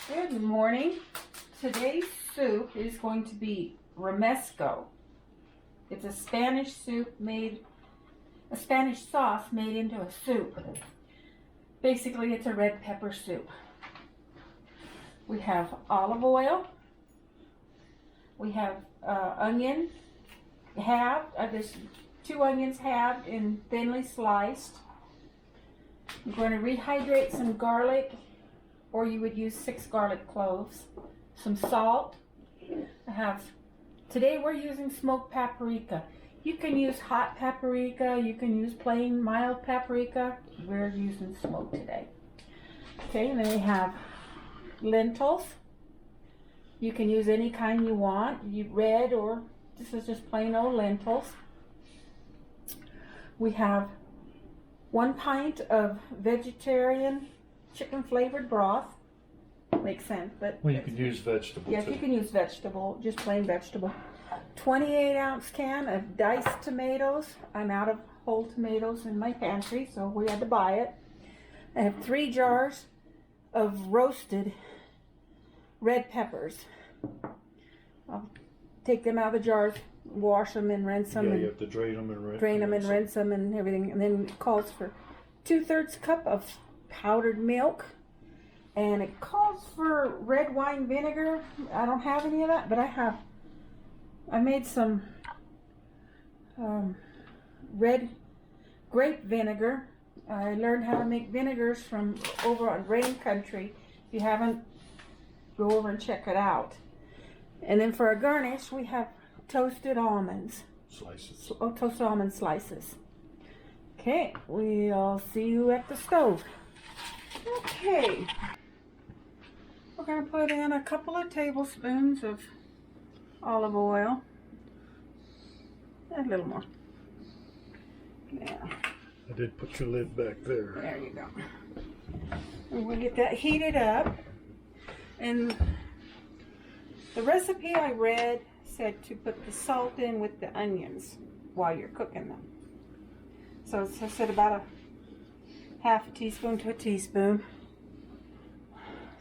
Good morning. Today's soup is going to be Romesco. It's a Spanish soup a Spanish sauce made into a soup. Basically, it's a red pepper soup. We have olive oil. We have onion halved. There's 2 onions halved and thinly sliced. I'm going to rehydrate some garlic, or you would use 6 garlic cloves, some salt. Today we're using smoked paprika. You can use hot paprika, you can use plain mild paprika. We're using smoked today. Okay, and then we have lentils. You can use any kind you want, red, or this is just plain old lentils. We have 1 pint of vegetarian chicken flavored broth. Makes sense, but well, you can use vegetable. Yes, you can use vegetable, just plain vegetable. 28-ounce can of diced tomatoes. I'm out of whole tomatoes in my pantry, so we had to buy it. I have 3 jars of roasted red peppers. I'll take them out of the jars, wash them and rinse them. Yeah, you have to drain them and rinse them and everything. And then it calls for 2/3 cup of powdered milk. And it calls for red wine vinegar. I don't have any of that, but I made some red grape vinegar. I learned how to make vinegars from over on Rain Country. If you haven't, go over and check it out. And then for a garnish, we have toasted almonds. Slices. Toasted almond slices. Okay, we'll see you at the stove. Okay. We're going to put in a couple of tablespoons of olive oil. A little more. Yeah. I did put your lid back there. There you go. And we'll get that heated up. And the recipe I read said to put the salt in with the onions while you're cooking them. So I said about a half a teaspoon to a teaspoon.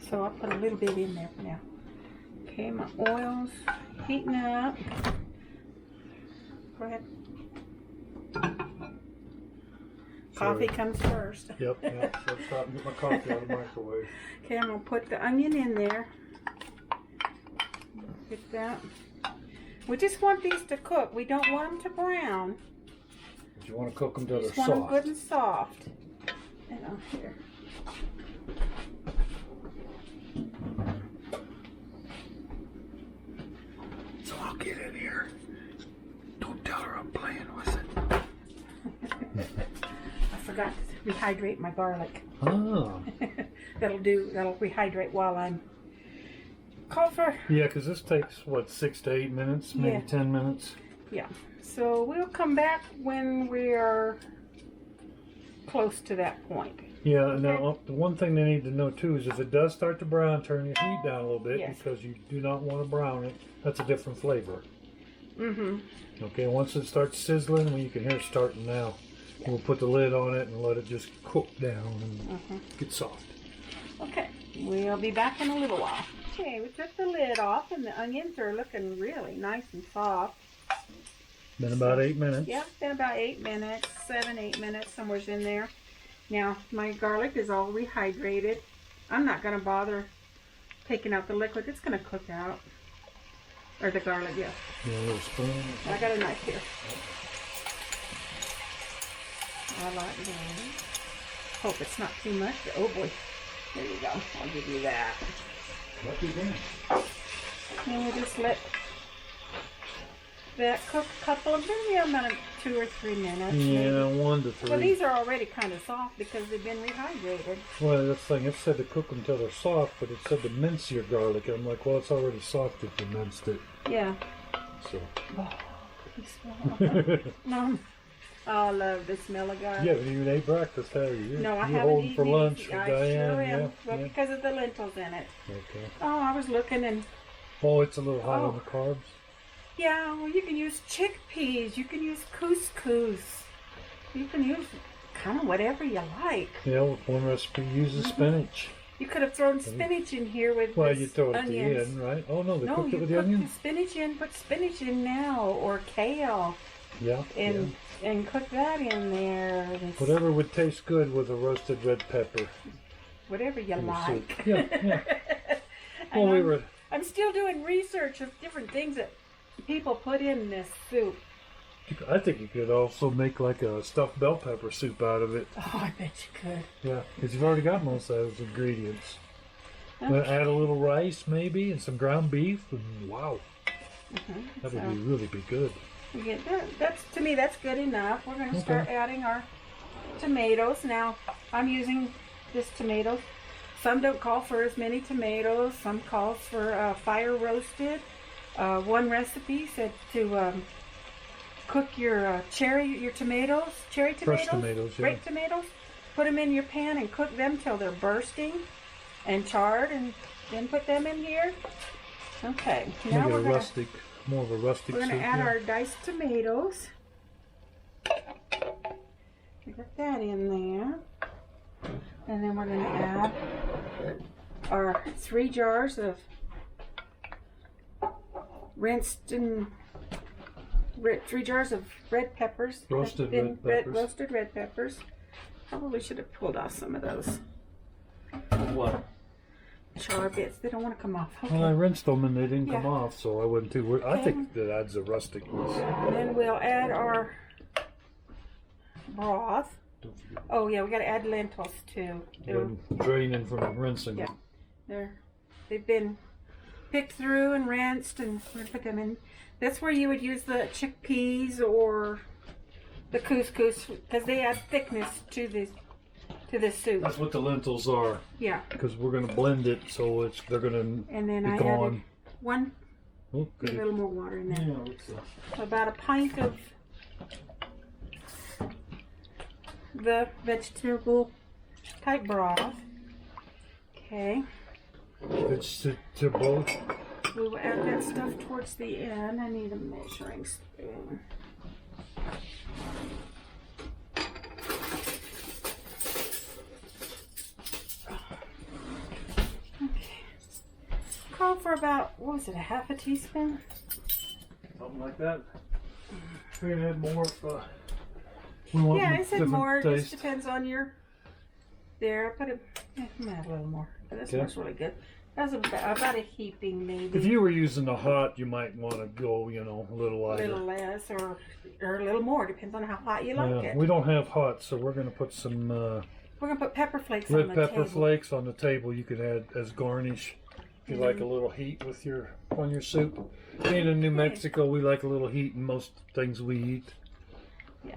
So I'll put a little bit in there for now. Okay, my oil's heating up. Go ahead. Coffee comes first. Yep. So stop and get my coffee out of the microwave. Okay, I'm going to put the onion in there. Get that. We just want these to cook. We don't want them to brown. But you want to cook them till they're soft. Want them good and soft. And here. So I'll get in here. Don't tell her I'm playing with it. I forgot to rehydrate my garlic. Oh. That'll rehydrate while I'm for. Yeah, because this takes, what, 6 to 8 minutes, maybe 10 minutes? Yeah. So we'll come back when we are close to that point. Yeah, okay. Now the one thing they need to know too is if it does start to brown, turn your heat down a little bit because you do not want to brown it. That's a different flavor. Mm-hmm. Okay, once it starts sizzling, well, you can hear it starting now. Yeah. We'll put the lid on it and let it just cook down and get soft. Okay, we'll be back in a little while. Okay, we took the lid off and the onions are looking really nice and soft. Been about 8 minutes. Yeah, been about 8 minutes, 7, 8 minutes, somewhere's in there. Now, my garlic is all rehydrated. I'm not going to bother taking out the liquid. It's going to cook out. Or the garlic, yeah. Yeah, a little spoon. I got a knife here. I like that. Hope it's not too much. Oh boy. There you go. I'll give you that. Lucky then. And we'll just let that cook a couple of, maybe about 2 or 3 minutes. Yeah, maybe. 1 to 3. Well, these are already kind of soft because they've been rehydrated. Well, that's the thing. It said to cook them till they're soft, but it said to mince your garlic. I'm like, well, it's already soft if you minced it. Yeah. So. Oh, you smell No. I love the smell of garlic. Yeah, but you ate breakfast, have you? No, I You're haven't holding eaten for lunch for I Diane. sure am. Yeah, Well, because of the lentils in it. Okay. Oh, I was looking and... Oh, it's a little high on the carbs? Yeah, well, you can use chickpeas. You can use couscous. You can use kind of whatever you like. Yeah, one recipe uses spinach. You could have thrown spinach in here with Well, this you throw it at the onions. end, right? Oh no, they No, cooked you it with the put onion? the spinach in. Put spinach in now, or kale, Yeah. and cook that in there. Whatever would taste good with a roasted red pepper. Whatever you in the like. soup. Yeah. Well, I'm still doing research of different things that people put in this soup. I think you could also make like a stuffed bell pepper soup out of it. Oh, I bet you could. Yeah, because you've already got most of those ingredients. Okay. Add a little rice maybe and some ground beef, and wow, that would really be good. Yeah, that's to me that's good enough. We're going to start adding our tomatoes. Now I'm using this tomato. Some don't call for as many tomatoes. Some calls for fire roasted. One recipe said to cook your cherry tomatoes, Fresh tomatoes, yeah. grape tomatoes. Put them in your pan and cook them till they're bursting and charred, and then put them in here. Okay, now more of a rustic we're soup. gonna add our diced tomatoes. Put that in there, and then we're gonna add our 3 jars of rinsed and 3 jars of red peppers. Roasted red peppers. Roasted red peppers. Probably should have pulled off some of those What? char bits. They don't want to come off. Okay. Well, I rinsed them and they didn't come Yeah. off, so I wasn't too worried. I Okay. think that adds a rusticness. And then we'll add our broth. Don't forget. Oh yeah, we got to add lentils too. They're draining from rinsing. Yeah. They've been picked through and rinsed, and we're gonna put them in. That's where you would use the chickpeas or the couscous, because they add thickness to this soup. That's what the lentils are, Yeah. because we're going to blend it, so they're going And then to I be added gone. a Okay. little more water in there. Yeah, what's that? About a pint of the vegetable type broth. Okay. Vegetable. We will add that stuff towards the end. I need a measuring spoon. Okay. Call for about, what was it, a half a teaspoon? Something like that. We can add more if we want. Yeah, I said different more. It taste. just depends on your. There, I put it. I'm gonna add a little more. This Okay. looks really good. That's about a heaping, maybe. If you were using the hot, you might want to go, a little a lighter. little less or a little more, depends on how hot you like it. We don't have hot, so we're going to put some We're gonna put pepper flakes red on the pepper table. flakes on the table. You could add as garnish. If you like a little heat with on your soup. Being in New Mexico, we like a little heat in most things we eat. Yeah.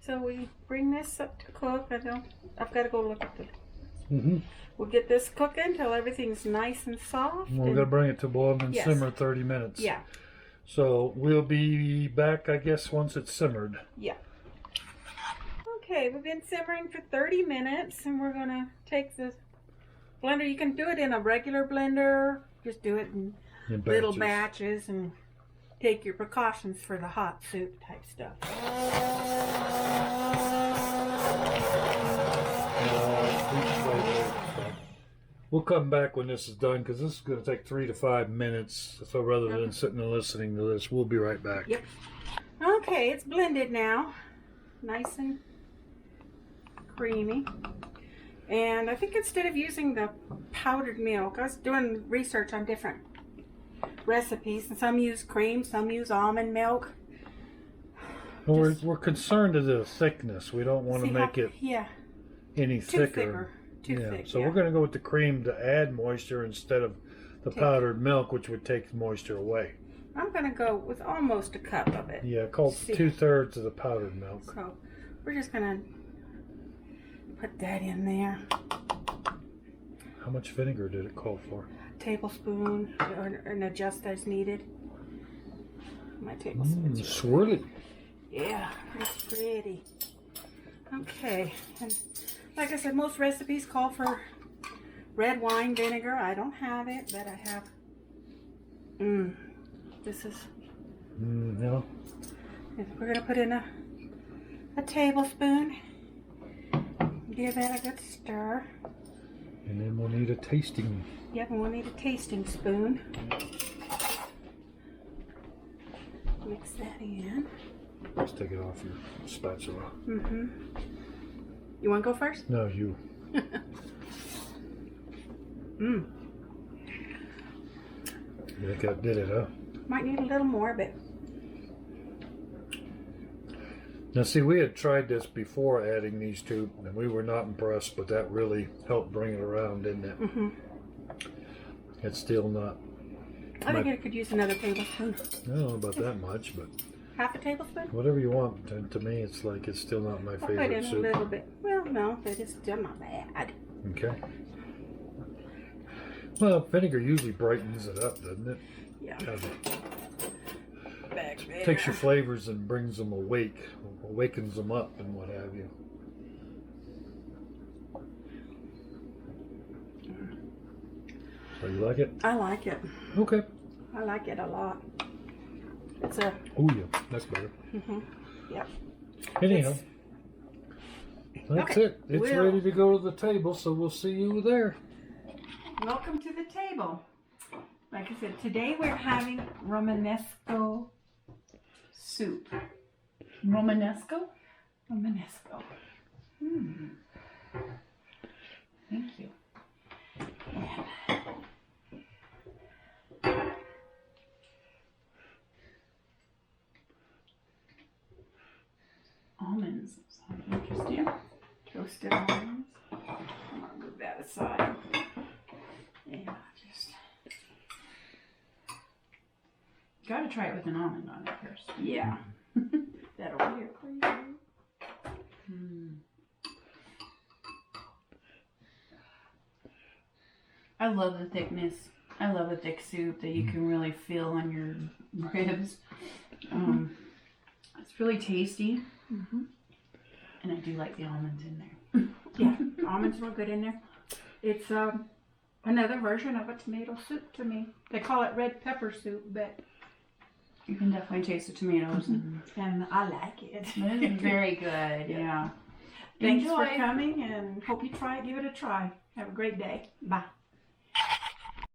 So we bring this up to cook. I've got to go look at the. We'll get this cooking until everything's nice and soft. We're going to bring it to boil and Yes. simmer 30 minutes. Yeah. So we'll be back, I guess, once it's simmered. Yeah. Okay, we've been simmering for 30 minutes, and we're gonna take the blender. You can do it in a regular blender. Just do it in little batches and take your precautions for the hot soup type stuff. We'll come back when this is done because this is going to take 3 to 5 minutes. So rather than sitting and listening to this, we'll be right back. Yep. Okay, it's blended now. Nice and creamy. And I think instead of using the powdered milk, I was doing research on different recipes, and some use cream, some use almond milk. Well, we're concerned of the thickness. We don't want to make it any thicker. Too thick. So we're going to go with the cream to add moisture instead of the powdered milk, which would take the moisture away. I'm going to go with almost a cup of it. Yeah, called 2/3 of the powdered milk. So we're just going to put that in there. How much vinegar did it call for? A tablespoon, and adjust as needed. My tablespoon. Swirly. Yeah, it's pretty. Okay, and like I said, most recipes call for red wine vinegar. I don't have it, but I have. This is. Yeah. We're gonna put in a tablespoon. Give that a good stir. And then we'll need a tasting. Yep, and we'll need a tasting spoon. Mix that in. Let's take it off your spatula. Mm-hmm. You want to go first? No, you. Mmm. You think that did it, huh? Might need a little more, but... Now see, we had tried this before adding these two, and we were not impressed, but that really helped bring it around, didn't it? Mm-hmm. It's still not... I think I could use another tablespoon. I don't know about that much, but... Half a tablespoon? Whatever you want. To me, it's like it's still not my I'll put favorite in a soup. little bit. Well, no, but it's still not bad. Okay. Well, vinegar usually brightens it up, doesn't it? Yeah. Kind of Back there. takes your flavors and brings them awakens them up and what have you. So you like it? I like it. Okay. I like it a lot. It's a... Oh yeah, that's better. Yep. Anyhow, that's Okay. it. It's ready to go to the table, so we'll see you there. Welcome to the table. Like I said, today we're having Romesco soup. Romanesco? Romesco. Thank you. Almonds. Sounds interesting. Toasted almonds. I'm gonna move that aside. Yeah, just... Gotta try it with an almond on it first. Yeah. That over here, please. I love the thickness. I love a thick soup that you can really feel on your ribs. It's really tasty. And I do like the almonds in there. Yeah, almonds were good in there. It's another version of a tomato soup to me. They call it red pepper soup, but... You can definitely taste the tomatoes. And I like it. It's very good, yeah. Thanks Enjoy. for coming and hope you try it. Give it a try. Have a great day. Bye.